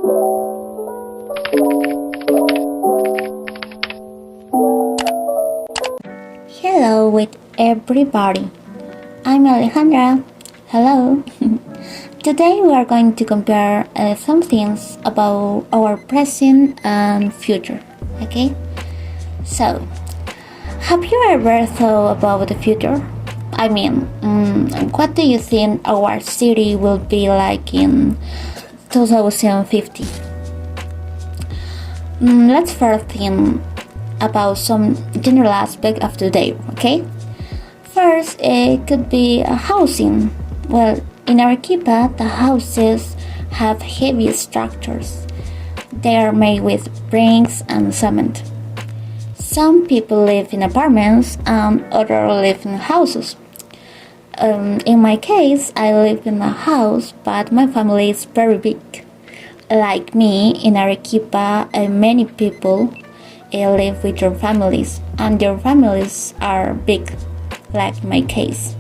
Hello with everybody. I'm Alejandra. Hello. Today we are going to compare some things about our present and future. Okay? So, have you ever thought about the future? I mean, what do you think our city will be like in 2050? Let's first think about some general aspect of today, okay? First, it could be a housing. Well, in Arequipa, the houses have heavy structures. They are made with bricks and cement. Some people live in apartments and others live in houses. In my case, I live in a house, but my family is very big. Like me, in Arequipa, many people live with their families, and their families are big, like my case.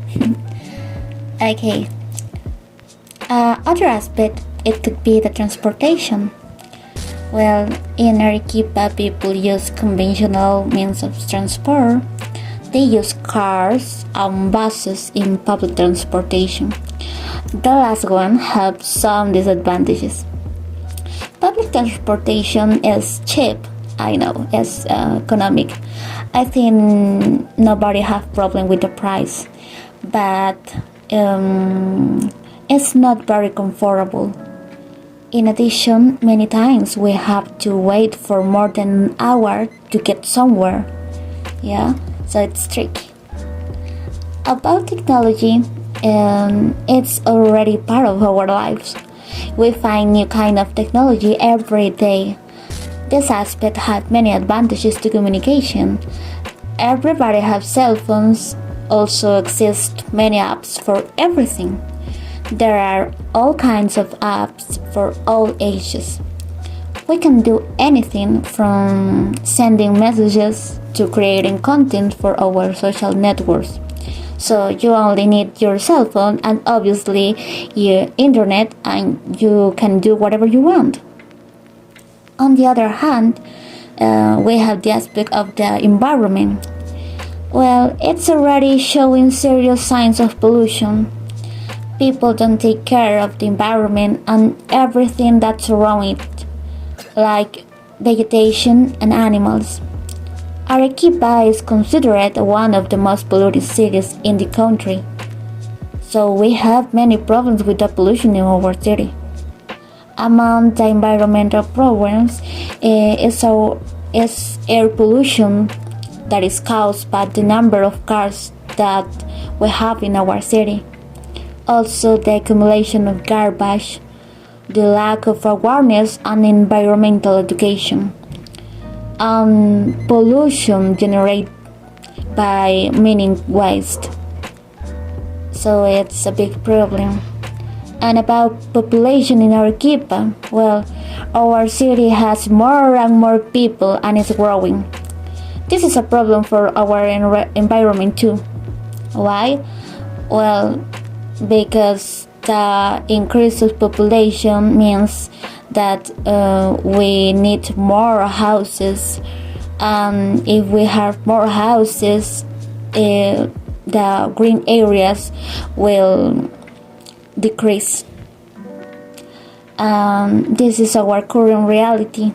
Okay. Other aspect, it could be the transportation. Well, in Arequipa, people use conventional means of transport. They use cars and buses in public transportation. The last one has some disadvantages. Public transportation is cheap. I know, it's economic. I think nobody have problem with the price, but it's not very comfortable. In addition, many times we have to wait for more than an hour to get somewhere. Yeah, so it's tricky. About technology, it's already part of our lives. We find new kind of technology every day. This aspect has many advantages to communication. Everybody has cell phones. Also exist many apps for everything. There are all kinds of apps for all ages. We can do anything from sending messages to creating content for our social networks. So you only need your cell phone and obviously your internet, and you can do whatever you want. On the other hand, we have the aspect of the environment. Well, it's already showing serious signs of pollution. People don't take care of the environment and everything that's around it, like vegetation and animals. Arequipa is considered one of the most polluted cities in the country. So we have many problems with the pollution in our city. Among the environmental problems is air pollution that is caused by the number of cars that we have in our city. Also, the accumulation of garbage, the lack of awareness and environmental education, and pollution generated by mining waste. So it's a big problem. And about population in Arequipa, well, our city has more and more people and is growing. This is a problem for our environment too. Why? Well, because the increase of population means that we need more houses. If we have more houses, the green areas will decrease. This is our current reality.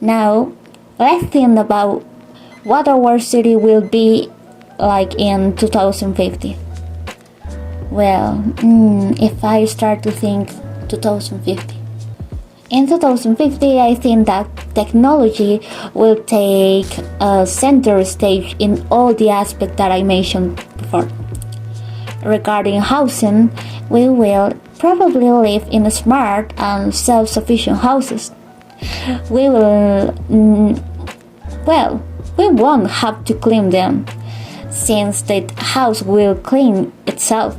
Now, let's think about what our city will be like in 2050. Well, if I start to think 2050. In 2050, I think that technology will take a center stage in all the aspects that I mentioned before. Regarding housing, we will probably live in smart and self-sufficient houses. We won't have to clean them, since the house will clean itself.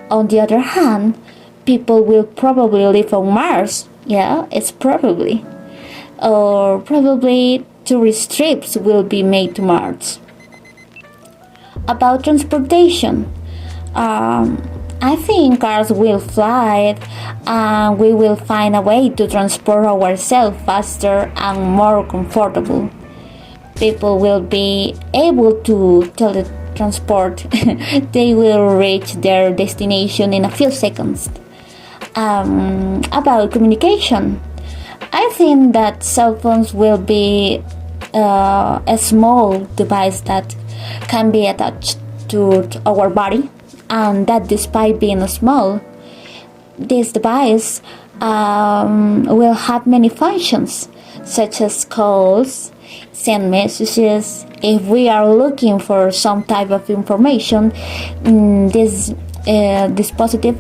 On the other hand, people will probably live on Mars. Yeah, it's probably. Or probably tourist trips will be made to Mars. About transportation, I think cars will fly and we will find a way to transport ourselves faster and more comfortable. People will be able to teletransport. They will reach their destination in a few seconds. About communication, I think that cell phones will be a small device that can be attached to our body, and that despite being small, this device will have many functions such as calls, send messages. If we are looking for some type of information, this dispositive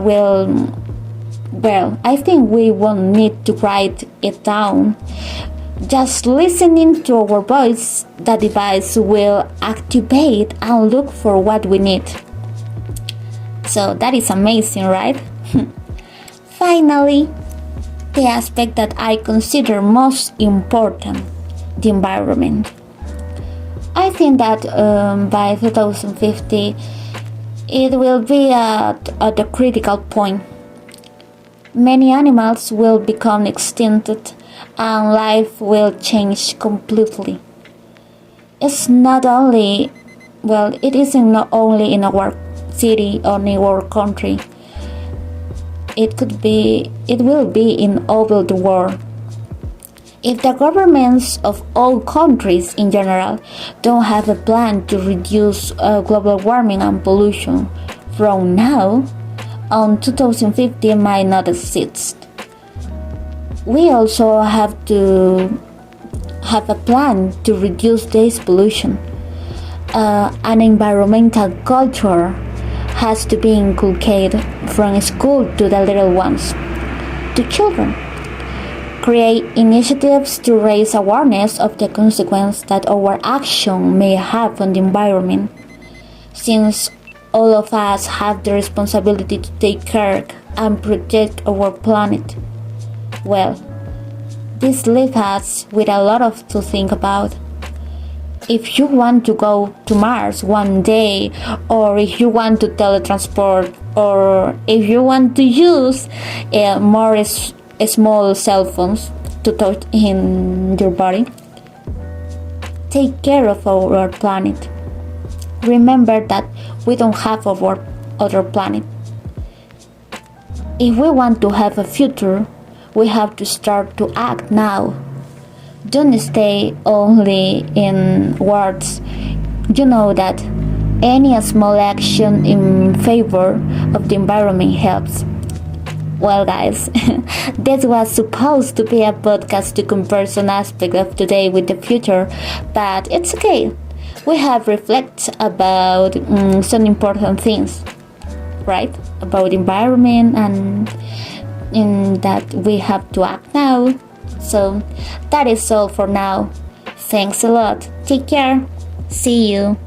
will, well, I think we won't need to write it down. Just listening to our voice, the device will activate and look for what we need. So that is amazing, right? Finally, the aspect that I consider most important, the environment. I think that by 2050, it will be at a critical point. Many animals will become extincted and life will change completely. It's not only, well, it isn't not only in our city or in our country. It will be in all the world. If the governments of all countries in general don't have a plan to reduce global warming and pollution from now on, 2050 might not exist. We also have to have a plan to reduce this pollution. An environmental culture has to be inculcated from school to the little ones, to children. Create initiatives to raise awareness of the consequence that our action may have on the environment, since all of us have the responsibility to take care and protect our planet. Well, this leaves us with a lot of to think about. If you want to go to Mars one day, or if you want to teletransport, or if you want to use more small cell phones to touch in your body, take care of our planet. Remember that we don't have our other planet. If we want to have a future, we have to start to act now. Don't stay only in words. You know that any small action in favor of the environment helps. Well, guys, this was supposed to be a podcast to compare some aspect of today with the future, but it's okay. We have reflected about some important things, right? About environment and in that we have to act now. So that is all for now. Thanks a lot. Take care. See you.